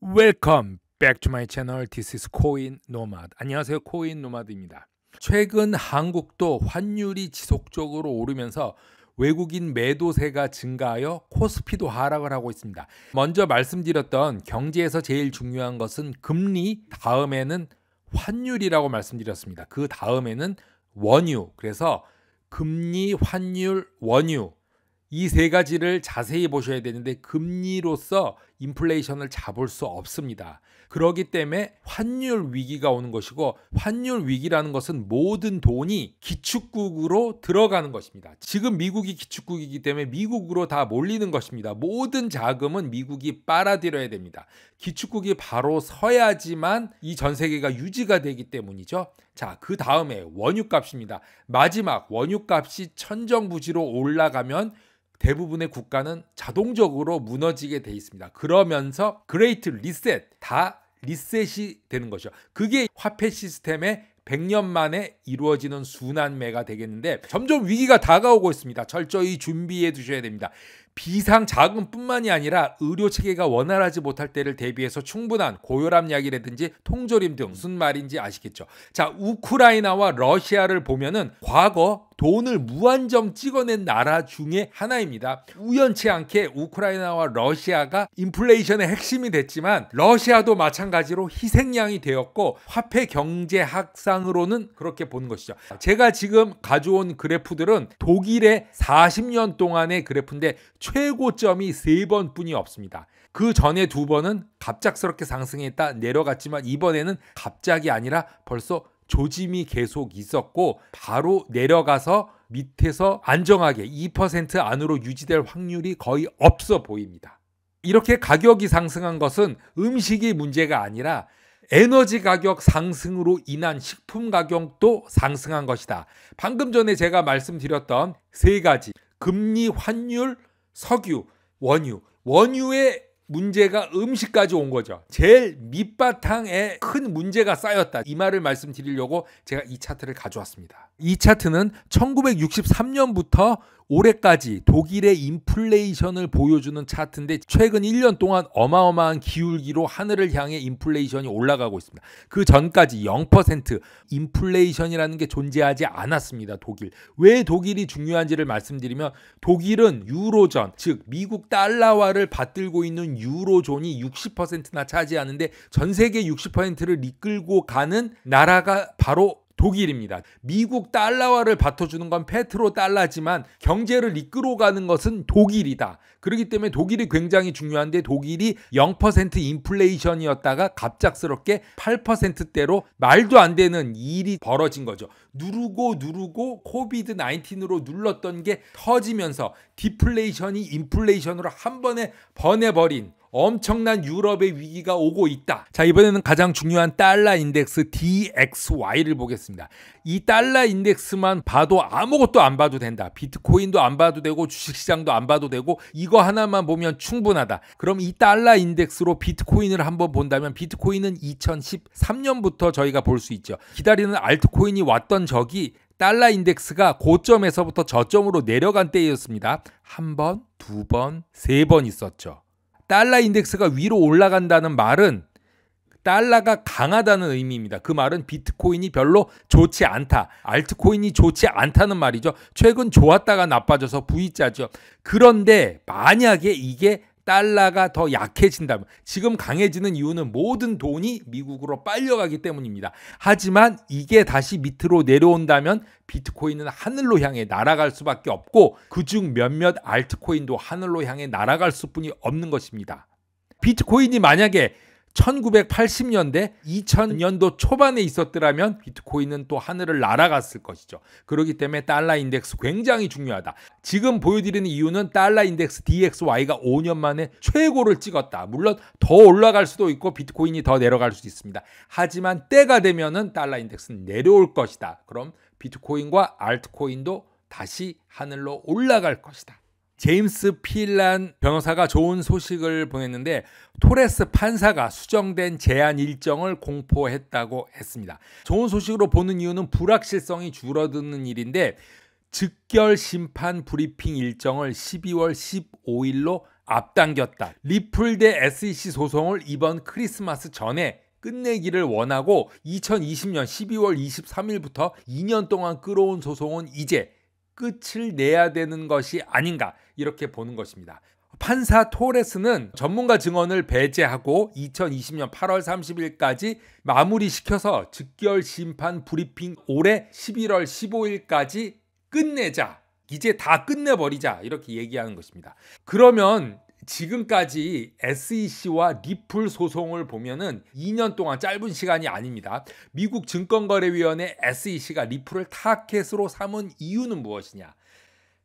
Welcome back to my channel. This is 코인 노마드. 안녕하세요. 코인 노마드입니다. 최근 한국도 환율이 지속적으로 오르면서 외국인 매도세가 증가하여 코스피도 하락을 하고 있습니다. 먼저 말씀드렸던 경제에서 제일 중요한 것은 금리, 다음에는 환율이라고 말씀드렸습니다. 그 다음에는 원유. 그래서 금리, 환율, 원유 이 세 가지를 자세히 보셔야 되는데 금리로서 인플레이션을 잡을 수 없습니다. 그렇기 때문에 환율 위기가 오는 것이고, 환율 위기라는 것은 모든 돈이 기축국으로 들어가는 것입니다. 지금 미국이 기축국이기 때문에 미국으로 다 몰리는 것입니다. 모든 자금은 미국이 빨아들여야 됩니다. 기축국이 바로 서야지만 이 전 세계가 유지가 되기 때문이죠. 자, 그 다음에 원유값입니다. 마지막 원유값이 천정부지로 올라가면 대부분의 국가는 자동적으로 무너지게 돼 있습니다. 그러면서 그레이트 리셋, 다 리셋이 되는 것이죠. 그게 화폐 시스템의 100년 만에 이루어지는 순환매가 되겠는데, 점점 위기가 다가오고 있습니다. 철저히 준비해 두셔야 됩니다. 비상 자금뿐만이 아니라 의료 체계가 원활하지 못할 때를 대비해서 충분한 고혈압 약이라든지 통조림 등, 무슨 말인지 아시겠죠? 자, 우크라이나와 러시아를 보면은 과거 돈을 무한정 찍어낸 나라 중에 하나입니다. 우연치 않게 우크라이나와 러시아가 인플레이션의 핵심이 됐지만 러시아도 마찬가지로 희생양이 되었고, 화폐 경제학상으로는 그렇게 보는 것이죠. 제가 지금 가져온 그래프들은 독일의 40년 동안의 그래프인데 최고점이 3번뿐이 없습니다. 그 전에 2번은 갑작스럽게 상승했다 내려갔지만, 이번에는 갑자기 아니라 벌써 조짐이 계속 있었고 바로 내려가서 밑에서 안정하게 2% 안으로 유지될 확률이 거의 없어 보입니다. 이렇게 가격이 상승한 것은 음식이 문제가 아니라 에너지 가격 상승으로 인한 식품 가격도 상승한 것이다. 방금 전에 제가 말씀드렸던 세 가지, 금리, 환율, 석유, 원유. 원유의 문제가 음식까지 온 거죠. 제일 밑바탕에 큰 문제가 쌓였다. 이 말을 말씀드리려고 제가 이 차트를 가져왔습니다. 이 차트는 1963년부터 올해까지 독일의 인플레이션을 보여주는 차트인데, 최근 1년 동안 어마어마한 기울기로 하늘을 향해 인플레이션이 올라가고 있습니다. 그 전까지 0% 인플레이션이라는 게 존재하지 않았습니다. 독일. 왜 독일이 중요한지를 말씀드리면, 독일은 유로존, 즉 미국 달러화를 받들고 있는 유로존이 60%나 차지하는데 전 세계 60%를 이끌고 가는 나라가 바로 독일입니다. 미국 달러화를 받쳐주는 건 페트로 달러지만 경제를 이끌어가는 것은 독일이다. 그렇기 때문에 독일이 굉장히 중요한데, 독일이 0% 인플레이션이었다가 갑작스럽게 8%대로 말도 안 되는 일이 벌어진 거죠. 누르고 코비드 19으로 눌렀던 게 터지면서 디플레이션이 인플레이션으로 한 번에 번해버린 엄청난 유럽의 위기가 오고 있다. 자, 이번에는 가장 중요한 달러 인덱스 DXY를 보겠습니다. 이 달러 인덱스만 봐도 아무것도 안 봐도 된다. 비트코인도 안 봐도 되고 주식시장도 안 봐도 되고 이거 하나만 보면 충분하다. 그럼 이 달러 인덱스로 비트코인을 한번 본다면, 비트코인은 2013년부터 저희가 볼 수 있죠. 기다리는 알트코인이 왔던 적이 달러 인덱스가 고점에서부터 저점으로 내려간 때였습니다. 한 번, 두 번, 세 번 있었죠. 달러 인덱스가 위로 올라간다는 말은 달러가 강하다는 의미입니다. 그 말은 비트코인이 별로 좋지 않다, 알트코인이 좋지 않다는 말이죠. 최근 좋았다가 나빠져서 V자죠. 그런데 만약에 이게 달러가 더 약해진다면, 지금 강해지는 이유는 모든 돈이 미국으로 빨려가기 때문입니다. 하지만 이게 다시 밑으로 내려온다면 비트코인은 하늘로 향해 날아갈 수밖에 없고, 그중 몇몇 알트코인도 하늘로 향해 날아갈 수뿐이 없는 것입니다. 비트코인이 만약에 1980년대, 2000년도 초반에 있었더라면 비트코인은 또 하늘을 날아갔을 것이죠. 그렇기 때문에 달러 인덱스 굉장히 중요하다. 지금 보여드리는 이유는 달러 인덱스 DXY가 5년 만에 최고를 찍었다. 물론 더 올라갈 수도 있고 비트코인이 더 내려갈 수도 있습니다. 하지만 때가 되면은 달러 인덱스는 내려올 것이다. 그럼 비트코인과 알트코인도 다시 하늘로 올라갈 것이다. 제임스 필란 변호사가 좋은 소식을 보냈는데, 토레스 판사가 수정된 제한 일정을 공포했다고 했습니다. 좋은 소식으로 보는 이유는 불확실성이 줄어드는 일인데, 즉결 심판 브리핑 일정을 12월 15일로 앞당겼다. 리플 대 SEC 소송을 이번 크리스마스 전에 끝내기를 원하고 2020년 12월 23일부터 2년 동안 끌어온 소송은 이제 끝을 내야 되는 것이 아닌가 이렇게 보는 것입니다. 판사 토레스는 전문가 증언을 배제하고 2020년 8월 30일까지 마무리시켜서 즉결 심판 브리핑 올해 11월 15일까지 끝내자. 이제 다 끝내버리자. 이렇게 얘기하는 것입니다. 그러면 지금까지 SEC와 리플 소송을 보면은 2년 동안 짧은 시간이 아닙니다. 미국 증권거래위원회 SEC가 리플을 타켓으로 삼은 이유는 무엇이냐?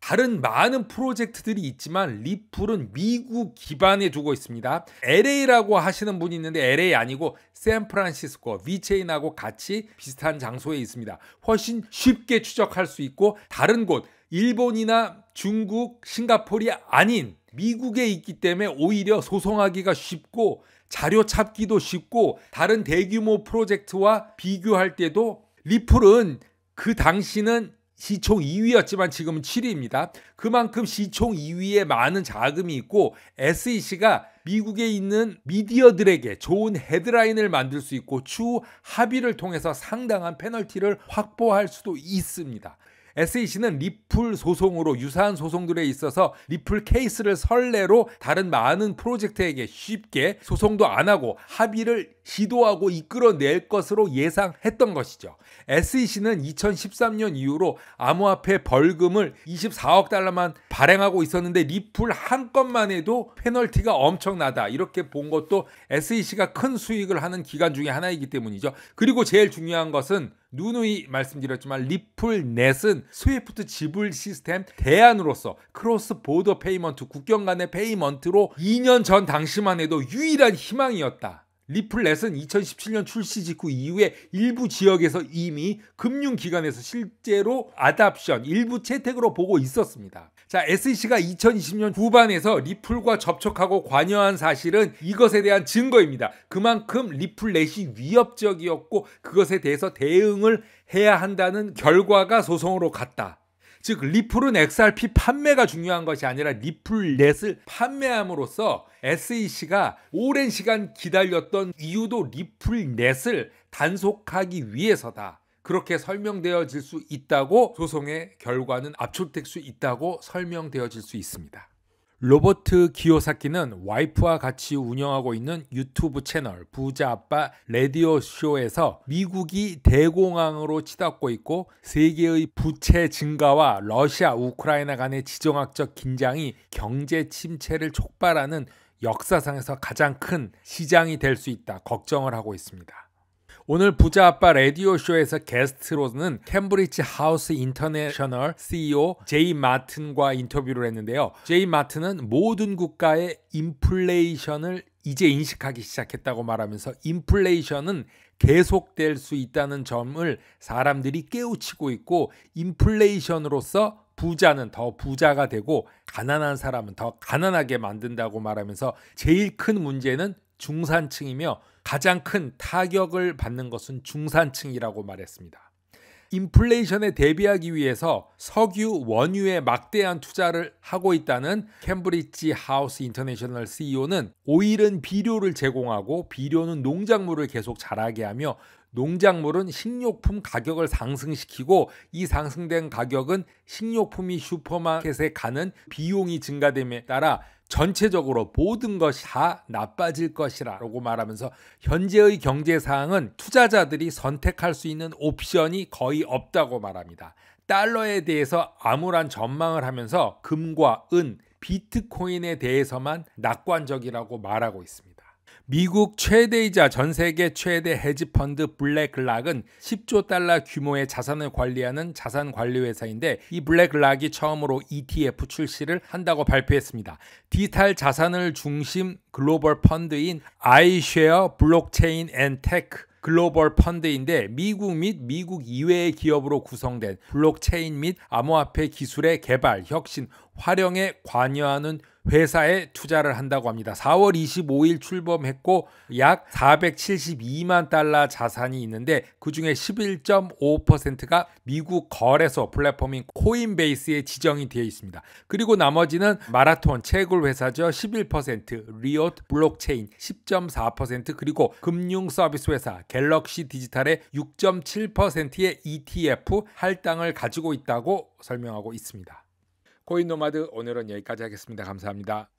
다른 많은 프로젝트들이 있지만 리플은 미국 기반에 두고 있습니다. LA라고 하시는 분이 있는데 LA 아니고 샌프란시스코, 위체인하고 같이 비슷한 장소에 있습니다. 훨씬 쉽게 추적할 수 있고 다른 곳, 일본이나 중국, 싱가포르이 아닌 미국에 있기 때문에 오히려 소송하기가 쉽고 자료 찾기도 쉽고 다른 대규모 프로젝트와 비교할 때도 리플은 그 당시는 시총 2위였지만 지금은 7위입니다. 그만큼 시총 2위에 많은 자금이 있고 SEC가 미국에 있는 미디어들에게 좋은 헤드라인을 만들 수 있고 추후 합의를 통해서 상당한 페널티를 확보할 수도 있습니다. SEC는 리플 소송으로 유사한 소송들에 있어서 리플 케이스를 선례로 다른 많은 프로젝트에게 쉽게 소송도 안 하고 합의를 시도하고 이끌어낼 것으로 예상했던 것이죠. SEC는 2013년 이후로 암호화폐 벌금을 24억 달러만 발행하고 있었는데 리플 한 건만 해도 페널티가 엄청나다. 이렇게 본 것도 SEC가 큰 수익을 하는 기관 중에 하나이기 때문이죠. 그리고 제일 중요한 것은 누누이 말씀드렸지만 리플넷은 스위프트 지불 시스템 대안으로서 크로스 보더 페이먼트, 국경 간의 페이먼트로 2년 전 당시만 해도 유일한 희망이었다. 리플넷은 2017년 출시 직후 이후에 일부 지역에서 이미 금융기관에서 실제로 아답션, 일부 채택으로 보고 있었습니다. 자, SEC가 2020년 후반에서 리플과 접촉하고 관여한 사실은 이것에 대한 증거입니다. 그만큼 리플넷이 위협적이었고 그것에 대해서 대응을 해야 한다는 결과가 소송으로 갔다. 즉 리플은 XRP 판매가 중요한 것이 아니라 리플넷을 판매함으로써 SEC가 오랜 시간 기다렸던 이유도 리플넷을 단속하기 위해서다. 그렇게 설명되어질 수 있다고 소송의 결과는 압축될 수 있다고 설명되어질 수 있습니다. 로버트 기요사키는 와이프와 같이 운영하고 있는 유튜브 채널 부자 아빠 라디오 쇼에서 미국이 대공황으로 치닫고 있고 세계의 부채 증가와 러시아, 우크라이나 간의 지정학적 긴장이 경제 침체를 촉발하는 역사상에서 가장 큰 시장이 될 수 있다 걱정을 하고 있습니다. 오늘 부자 아빠 라디오 쇼에서 게스트로는 캠브리지 하우스 인터내셔널 CEO 제이 마튼과 인터뷰를 했는데요. 제이 마튼은 모든 국가의 인플레이션을 이제 인식하기 시작했다고 말하면서 인플레이션은 계속될 수 있다는 점을 사람들이 깨우치고 있고 인플레이션으로서 부자는 더 부자가 되고 가난한 사람은 더 가난하게 만든다고 말하면서 제일 큰 문제는 중산층이며 가장 큰 타격을 받는 것은 중산층이라고 말했습니다. 인플레이션에 대비하기 위해서 석유, 원유에 막대한 투자를 하고 있다는 캠브리지 하우스 인터내셔널 CEO는 오일은 비료를 제공하고 비료는 농작물을 계속 자라게 하며 농작물은 식료품 가격을 상승시키고 이 상승된 가격은 식료품이 슈퍼마켓에 가는 비용이 증가됨에 따라 전체적으로 모든 것이 다 나빠질 것이라고 말하면서 현재의 경제 상황은 투자자들이 선택할 수 있는 옵션이 거의 없다고 말합니다. 달러에 대해서 암울한 전망을 하면서 금과 은, 비트코인에 대해서만 낙관적이라고 말하고 있습니다. 미국 최대이자 전 세계 최대 헤지펀드 블랙락은 10조 달러 규모의 자산을 관리하는 자산관리회사인데 이 블랙락이 처음으로 ETF 출시를 한다고 발표했습니다. 디지털 자산을 중심 글로벌 펀드인 iShare 블록체인 앤 테크 글로벌 펀드인데 미국 및 미국 이외의 기업으로 구성된 블록체인 및 암호화폐 기술의 개발, 혁신, 활용에 관여하는 회사에 투자를 한다고 합니다. 4월 25일 출범했고 약 472만 달러 자산이 있는데 그중에 11.5%가 미국 거래소 플랫폼인 코인베이스에 지정이 되어 있습니다. 그리고 나머지는 마라톤 채굴 회사죠. 11%, 리엇 블록체인 10.4%, 그리고 금융 서비스 회사 갤럭시 디지털의 6.7%의 ETF 할당을 가지고 있다고 설명하고 있습니다. 코인 노마드 오늘은 여기까지 하겠습니다. 감사합니다.